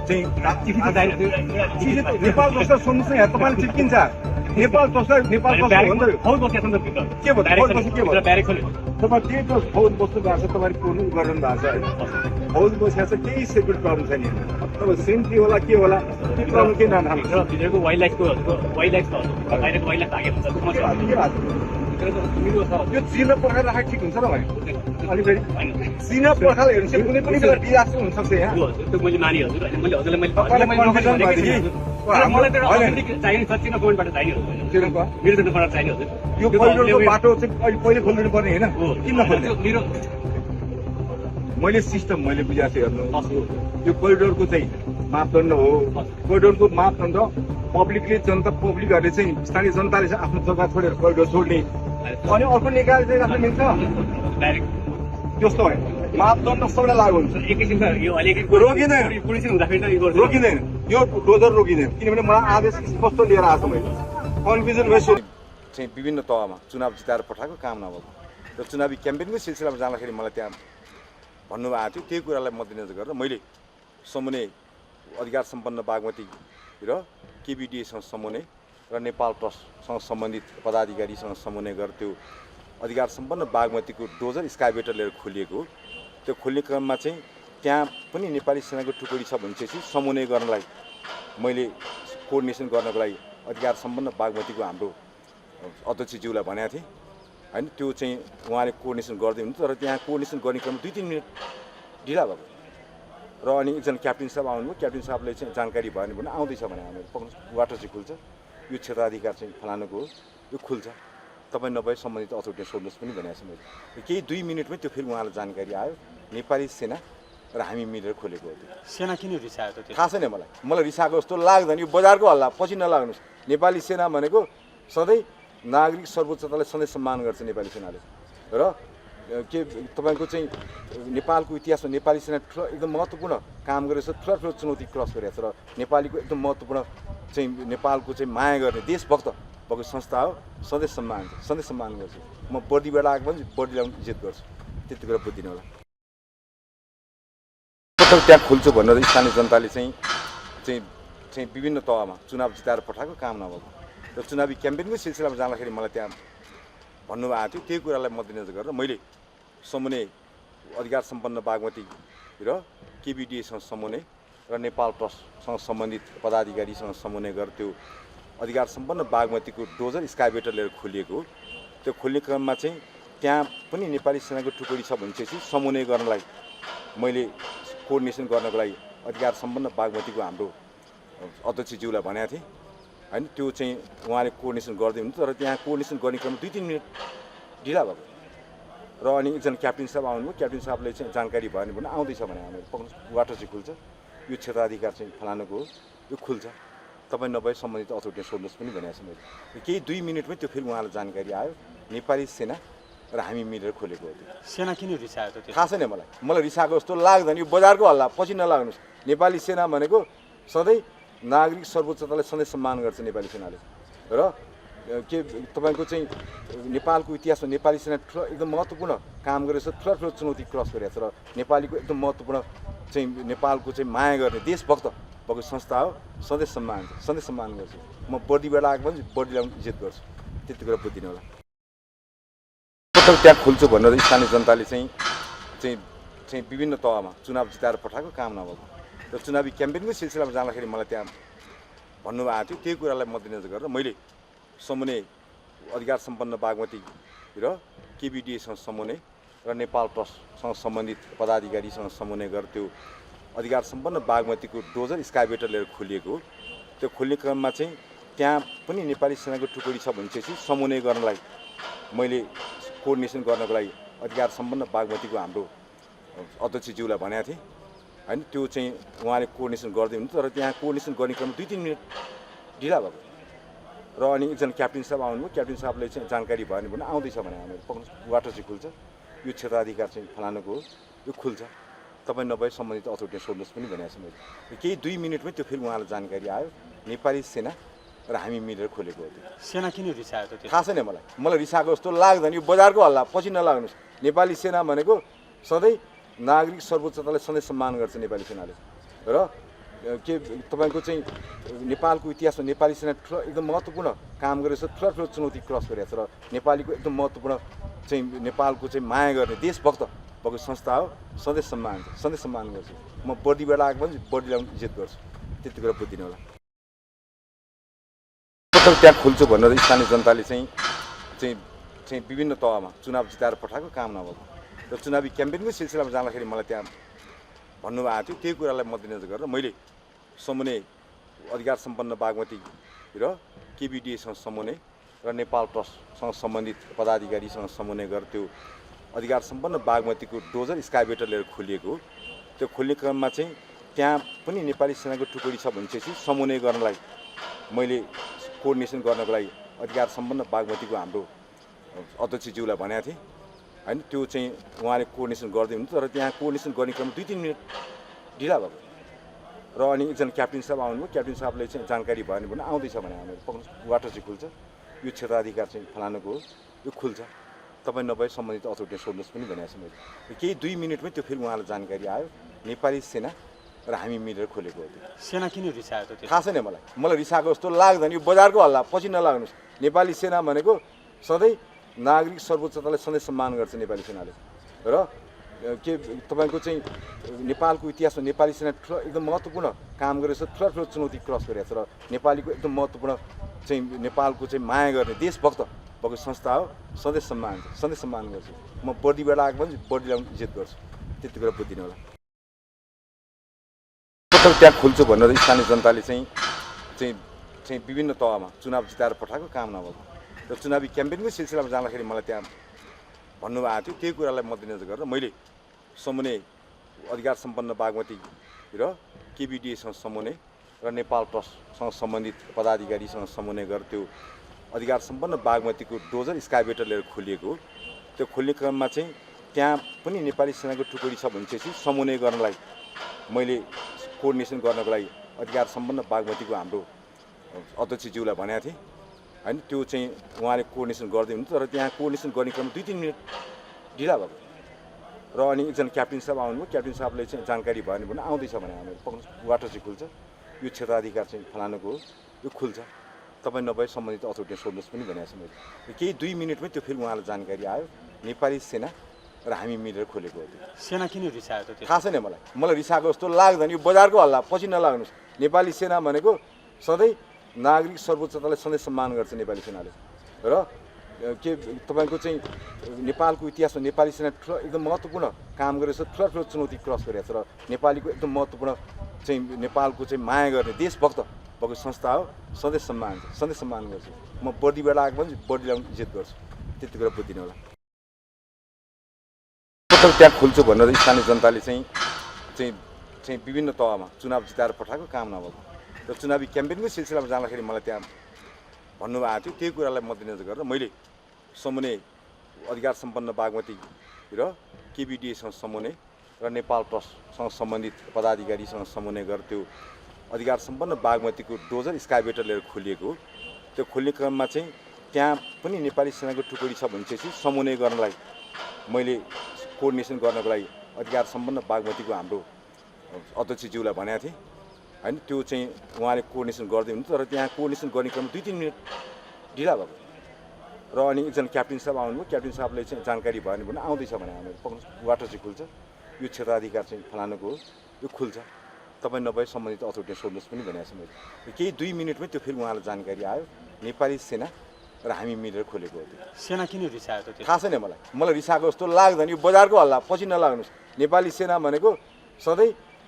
चाहिँ नेपाल जस्तो सुन्नुहोस् न यहाँ तपाईँले चिप्किन्छ नेपाल जस्तो नेपाल जस्तो हो नि त फौज बस्छ नि त भित्र के भयो फौज बस्यो के भयो डाइरेक्ट खोल्यो तपाईँ त्यही त फौज बस्नु भएको छ तपाईँले कुन गर्नु भएको छ होइन फौज बसेको छ केही सेक्युरिटी प्रब्लम छैन तपाईँ सेन्ट्री होला के होला के प्रब्लम के नराम्रो र भित्रको वाइल्ड लाइफको बाहिरको वाइल्ड लाइफ भागे हुन्छ समस्या यो चिर्न पर्खाल राखेको ठिक हुन्छ र भाइ अनि फेरि चिर्न पर्खाल हेर्नु चाहिँ कुनै पनि बेला डिजास्टर हुनसक्छ यहाँ त्यो मैले माने हजुर होइन मैले हजुरलाई चाहिने सचिन गभर्मेन्टबाट चाहिने हो मेरो पढाएर चाहिने हजुर यो कोरिडोरको बाटो चाहिँ अहिले पहिले खोलिदिनु पर्ने होइन किन नखोल्ने मेरो मैले सिस्टम मैले बुझाएको छु हेर्नु यो कोरिडोरको चाहिँ मापदण्ड हो कोरिडोरको मापदण्ड पब्लिकले पब्लिकहरूले चाहिँ स्थानीय जनताले चाहिँ आफ्नो जग्गा छोडेर कोरिडोर छोड्ने अनि अर्को निकायले चाहिँ राख्न मिल्छ डाइरेक्ट जस्तो होइन मापदण्ड सबैलाई लागु हुन्छ एकैछिन यो अहिले रोकिँदैन पुलिस हुँदाखेरि त यो रोकिँदैन यो डोजर रोकिँदैन किनभने मलाई आदेश स्पष्ट लिएर आएको मैले कन्फ्युजन भइसक्यो चाहिँ विभिन्न तहमा चुनाव जिताएर पठाएको काम नभएको र चुनावी क्याम्पेनको सिलसिलामा जाँदाखेरि मलाई त्यहाँ भन्नुभएको थियो त्यही कुरालाई मध्यनजर गरेर मैले समन्वय अधिकार सम्पन्न बागमती र केबिडिएसँग समन्वय र नेपाल ट्रस्टसँग सम्बन्धित पदाधिकारीसँग समन्वय गरेर त्यो अधिकार सम्पन्न बागमतीको डोजर स्काइवेटर लिएर खोलिएको हो त्यो खोल्ने क्रममा चाहिँ त्यहाँ पनि नेपाली सेनाको टुकडी छ भनेपछि समन्वय गर्नलाई मैले कोअर्डिनेसन गर्नको लागि अधिकार सम्पन्न बागमतीको हाम्रो अध्यक्षज्यूलाई भनेको थिएँ होइन त्यो चाहिँ उहाँले कोअर्डिनेसन गर्दै हुनुहुन्छ तर त्यहाँ कोअर्डिनेसन गर्ने क्रम 2-3 मिनट ढिला भएको र अनि एकजना क्याप्टेन साहब आउनुभयो क्याप्टेन साहबले चाहिँ जानकारी भयो भने आउँदैछ भने हामीहरू पक्नु वाटर चाहिँ खुल्छ यो क्षेत्राधिकार चाहिँ फलानुको हो यो खुल्छ तपाईँ नभए सम्बन्धित अथोरिटी सोध्नुहोस् पनि भनेको छु मैले केही 2 मिनटमै त्यो फेरि उहाँलाई जानकारी आयो नेपाली सेना र हामी मिलेर खोलेको हो त्यो सेना किन रिसायो त थाहा छैन मलाई रिसाएको जस्तो लाग्दैन यो बजारको हल्ला पछि नलाग्नुहोस् नेपाली सेना भनेको सधैँ नागरिक सर्वोच्चतालाई सधैँ सम्मान गर्छ नेपाली सेनाले र के तपाईँको चाहिँ नेपालको इतिहासमा नेपाली सेना एकदम महत्त्वपूर्ण काम गरेको छ ठुलो चुनौती क्रस गरेको छ र नेपालीको एकदम महत्त्वपूर्ण चाहिँ नेपालको चाहिँ माया गर्ने देशभक्त भएको संस्था हो सधैँ सम्मान गर्छु म बर्दीबाट आएको पनि बर्दीलाई इज्जत गर्छु त्यति कुरा बुझ्दिनँ होला त्यहाँ खोल्छु भनेर स्थानीय जनताले चाहिँ विभिन्न तहमा चुनाव जिताएर पठाएको काम नभएको र चुनावी क्याम्पेनको सिलसिलामा जाँदाखेरि मलाई त्यहाँ भन्नुभएको थियो त्यही कुरालाई मध्यनजर गरेर मैले समन्वय अधिकार सम्पन्न बागमती र केबिडिएसँग समन्वय र नेपाल ट्रस्टसँग सम्बन्धित पदाधिकारीसँग समन्वय गरेर त्यो अधिकार सम्पन्न बागमतीको डोजर स्काइवेटर लिएर खोलिएको हो त्यो खोल्ने क्रममा चाहिँ त्यहाँ पनि नेपाली सेनाको टुकडी छ भनेपछि समन्वय गर्नलाई मैले कोअर्डिनेसन गर्नको लागि अधिकार सम्पन्न बागमतीको हाम्रो अध्यक्षज्यूलाई भनेको थिएँ होइन त्यो चाहिँ उहाँले कोअर्डिनेसन गर्दै हुनुहुन्छ तर त्यहाँ कोअर्डिनेसन गर्ने क्रम 2-3 मिनट ढिला भएको र अनि एकजना क्याप्टेन साहब आउनुभयो क्याप्टेन साहबले चाहिँ जानकारी भयो भने आउँदैछ भने हामीहरू पक्नु वाटर चाहिँ खुल्छ यो क्षेत्राधिकार चाहिँ फलानुको हो यो खुल्छ तपाईँ नभए सम्बन्धित अथोरिटी सोध्नुहोस् पनि भनेको छु मैले केही 2 मिनटमै त्यो फेरि उहाँलाई जानकारी आयो नेपाली सेना र हामी मिलेर खोलेको हो त्यो सेना किन रिसायो त थाहा छैन मलाई रिसाएको जस्तो लाग्दैन यो बजारको हल्ला पछि नलाग्नुहोस् नेपाली सेना भनेको सधैँ नागरिक सर्वोच्चतालाई सधैँ सम्मान गर्छ नेपाली सेनाले र के तपाईँको चाहिँ नेपालको इतिहासमा नेपाली सेना एकदम महत्त्वपूर्ण काम गरेको छ ठुलो चुनौती क्रस गरेको छ र नेपालीको एकदम महत्त्वपूर्ण चाहिँ नेपालको चाहिँ माया गर्ने देशभक्त भएको संस्था हो सधैँ सम्मान गर्छु म बर्दीबाट आएको पनि बर्दीलाई इज्जत गर्छु त्यति कुरा बुझ्दिनँ होला त्यहाँ खोल्छु भनेर स्थानीय जनताले चाहिँ विभिन्न तहमा चुनाव जिताएर पठाएको काम नभएको र चुनावी क्याम्पेनको सिलसिलामा जाँदाखेरि मलाई त्यहाँ भन्नुभएको थियो त्यही कुरालाई मध्यनजर गरेर मैले समन्वय अधिकार सम्पन्न बागमती र केबिडिएसँग समन्वय र नेपाल ट्रस्टसँग सम्बन्धित पदाधिकारीसँग समन्वय गरेर त्यो अधिकार सम्पन्न बागमतीको डोजर स्काइवेटर लिएर खोलिएको हो त्यो खोल्ने क्रममा चाहिँ त्यहाँ पनि नेपाली सेनाको टुकडी छ भनेपछि समन्वय गर्नलाई मैले कोअर्डिनेसन गर्नको लागि अधिकार सम्पन्न बागमतीको हाम्रो अध्यक्षज्यूलाई भनेको थिएँ होइन त्यो चाहिँ उहाँले कोअर्डिनेसन गर्दै हुनुहुन्छ तर त्यहाँ कोअर्डिनेसन गर्ने क्रम 2-3 मिनट ढिला भएको र अनि एकजना क्याप्टेन साहब आउनुभयो क्याप्टेन साहबले चाहिँ जानकारी भयो भने आउँदैछ भने हामीहरू पक्नु वाटर चाहिँ खुल्छ यो क्षेत्राधिकार चाहिँ फलानुको हो यो खुल्छ तपाईँ नभए सम्बन्धित अथोरिटी सोध्नुहोस् पनि भनेको छु मैले केही 2 मिनटमै त्यो फेरि उहाँलाई जानकारी आयो नेपाली सेना र हामी मिलेर खोलेको हो त्यो सेना किन रिसायो त थाहा छैन मलाई रिसाएको जस्तो लाग्दैन यो बजारको हल्ला पछि नलाग्नुहोस् नेपाली सेना भनेको सधैँ नागरिक सर्वोच्चतालाई सधैँ सम्मान गर्छ नेपाली सेनाले र के तपाईँको चाहिँ नेपालको इतिहासमा नेपाली सेना ठुलो एकदम महत्त्वपूर्ण काम गरेको छ, ठुलो ठुलो चुनौती क्रस गरेको छ र नेपालीको एकदम महत्त्वपूर्ण चाहिँ नेपालको चाहिँ माया गर्ने देशभक्त भएको संस्था हो। सधैँ सम्मान गर्छु। म बर्दीबाट आएको पनि बर्दीलाई पनि इज्जत गर्छु, त्यति कुरा बुझ्दिनँ होला। त्यहाँ खोल्छु भनेर स्थानीय जनताले चाहिँ विभिन्न तहमा चुनाव जिताएर पठाएको काम नभएको र चुनावी क्याम्पेनको सिलसिलामा जाँदाखेरि मलाई त्यहाँ भन्नुभएको थियो। त्यही कुरालाई मध्यनजर गरेर मैले समन्वय अधिकार सम्पन्न बागमती र केबिडिएसँग समन्वय र नेपाल ट्रस्टसँग सम्बन्धित पदाधिकारीसँग समन्वय गरेर त्यो अधिकार सम्पन्न बागमतीको डोजर स्काइबेटर लिएर खोलिएको हो। त्यो खोल्ने क्रममा चाहिँ त्यहाँ पनि नेपाली सेनाको टुकडी छ भनेपछि समन्वय गर्नलाई मैले कोअर्डिनेसन गर्नको लागि अधिकार सम्पन्न बागमतीको हाम्रो अध्यक्षज्यूलाई भनेको थिएँ होइन। त्यो चाहिँ उहाँले कोअर्डिनेसन गर्दै हुनुहुन्छ, तर त्यहाँ कोअर्डिनेसन गर्ने क्रममा 2-3 मिनट ढिला भएको र अनि एकजना क्याप्टेन साहब आउनुभयो। क्याप्टेन साहबले चाहिँ जानकारी भयो भने आउँदैछ भने हामीहरू पक्नु बाटो चाहिँ खुल्छ, यो क्षेत्राधिकार चाहिँ फलानुको हो, यो खुल्छ, तपाईँ नभए सम्बन्धित अथोरिटी सोध्नुहोस् पनि भनेको छु मैले। केही 2 मिनटमै त्यो फेरि उहाँलाई जानकारी आयो, नेपाली सेना र हामी मिलेर खोलेको हो। त्यो सेना किन रिसायो त? थाहा छैन मलाई रिसाएको जस्तो लाग्दैन। यो बजारको हल्ला पछि नलाग्नुहोस्। नेपाली सेना भनेको सधैँ नागरिक सर्वोच्चतालाई सधैँ सम्मान गर्छ नेपाली सेनाले र के तपाईँको चाहिँ नेपालको इतिहासमा नेपाली सेना ठुलो एकदम महत्त्वपूर्ण काम गरेको छ, ठुलो ठुलो चुनौती क्रस गरेको छ र नेपालीको एकदम महत्त्वपूर्ण चाहिँ नेपालको चाहिँ माया गर्ने देशभक्त भएको संस्था हो। सधैँ सम्मान गर्छु। म बर्दीबाट आएको पनि बर्दीलाई पनि इज्जत गर्छु, त्यति कुरा बुझ्दिनँ होला। त्यहाँ खोल्छु भनेर स्थानीय जनताले चाहिँ विभिन्न तहमा चुनाव जिताएर पठाएको काम नभएको र चुनावी क्याम्पेनको सिलसिलामा जाँदाखेरि मलाई त्यहाँ भन्नुभएको थियो। त्यही कुरालाई मध्यनजर गरेर मैले समन्वय अधिकार सम्पन्न बागमती र केबिडिएसँग समन्वय र नेपाल ट्रस्टसँग सम्बन्धित पदाधिकारीसँग समन्वय गरेर त्यो अधिकार सम्पन्न बागमतीको डोजर स्काइबेटर लिएर खोलिएको हो। त्यो खोल्ने क्रममा चाहिँ त्यहाँ पनि नेपाली सेनाको टुकडी छ भनेपछि समन्वय गर्नलाई मैले कोअर्डिनेसन गर्नको लागि अधिकार सम्पन्न बागमतीको हाम्रो अध्यक्षज्यूलाई भनेको थिएँ होइन। त्यो चाहिँ उहाँले कोअर्डिनेसन गर्दै हुनुहुन्छ, तर त्यहाँ कोअर्डिनेसन गर्ने क्रममा 2-3 मिनट ढिला भएको र अनि एकजना क्याप्टेन साहब आउनुभयो। क्याप्टेन साहबले चाहिँ जानकारी भयो भने आउँदैछ भने हामीहरू पक्नु बाटो चाहिँ खुल्छ, यो क्षेत्राधिकार चाहिँ फलानुको हो, यो खुल्छ, तपाईँ नभए सम्बन्धित अथोरिटी सोध्नुहोस् पनि भनेको छु मैले। केही 2 मिनटमै त्यो फेरि उहाँलाई जानकारी आयो, नेपाली सेना र हामी मिलेर खोलेको हो। त्यो सेना किन रिसायो त? थाहा छैन मलाई रिसाएको जस्तो लाग्दैन। यो बजारको हल्ला पछि नलाग्नुहोस्। नेपाली सेना भनेको सधैँ नागरिक सर्वोच्चतालाई सधैँ सम्मान गर्छ नेपाली सेनाले र के तपाईँको चाहिँ नेपालको इतिहासमा नेपाली सेना ठुलो एकदम महत्त्वपूर्ण काम गरेको छ, ठुलो ठुलो चुनौती क्रस गरेको छ र नेपालीको एकदम महत्त्वपूर्ण चाहिँ नेपालको चाहिँ माया गर्ने देशभक्त भएको संस्था हो। सधैँ सम्मान गर्छु। म बर्दीबाट आएको पनि बर्दीलाई पनि इज्जत गर्छु, त्यति कुरा बुझ्दिनँ होला। त्यहाँ खोल्छु भनेर स्थानीय जनताले चाहिँ विभिन्न तहमा चुनाव जिताएर पठाएको काम नभएको र चुनावी क्याम्पेनको सिलसिलामा जाँदाखेरि मलाई त्यहाँ भन्नुभएको थियो। त्यही कुरालाई मध्यनजर गरेर मैले समन्वय अधिकार सम्पन्न बागमती र केबिडिएसँग समन्वय र नेपाल ट्रस्टसँग सम्बन्धित पदाधिकारीसँग समन्वय गरेर त्यो अधिकार सम्पन्न बागमतीको डोजर स्काइबेटर लिएर खोलिएको हो। त्यो खोल्ने क्रममा चाहिँ त्यहाँ पनि नेपाली सेनाको टुकडी छ भनेपछि समन्वय गर्नलाई मैले कोअर्डिनेसन गर्नको लागि अधिकार सम्पन्न बागमतीको हाम्रो अध्यक्षज्यूलाई भनेको थिएँ होइन। त्यो चाहिँ उहाँले कोअर्डिनेसन गर्दै हुनुहुन्छ, तर त्यहाँ कोअर्डिनेसन गर्ने क्रममा 2-3 मिनट ढिला भएको र अनि एकजना क्याप्टेन साहब आउनुभयो। क्याप्टेन साहबले चाहिँ जानकारी भयो भने आउँदैछ भने हामीहरू पक्नु बाटो चाहिँ खुल्छ, यो क्षेत्राधिकार चाहिँ फलानुको हो, यो खुल्छ, तपाईँ नभए सम्बन्धित अथोरिटी सोध्नुहोस् पनि भनेको छु मैले। केही 2 मिनटमै त्यो फेरि उहाँलाई जानकारी आयो, नेपाली सेना र हामी मिलेर खोलेको हो। त्यो सेना किन रिसायो त? थाहा छैन मलाई रिसाएको जस्तो लाग्दैन। यो बजारको हल्ला पछि नलाग्नुहोस्। नेपाली सेना भनेको सधैँ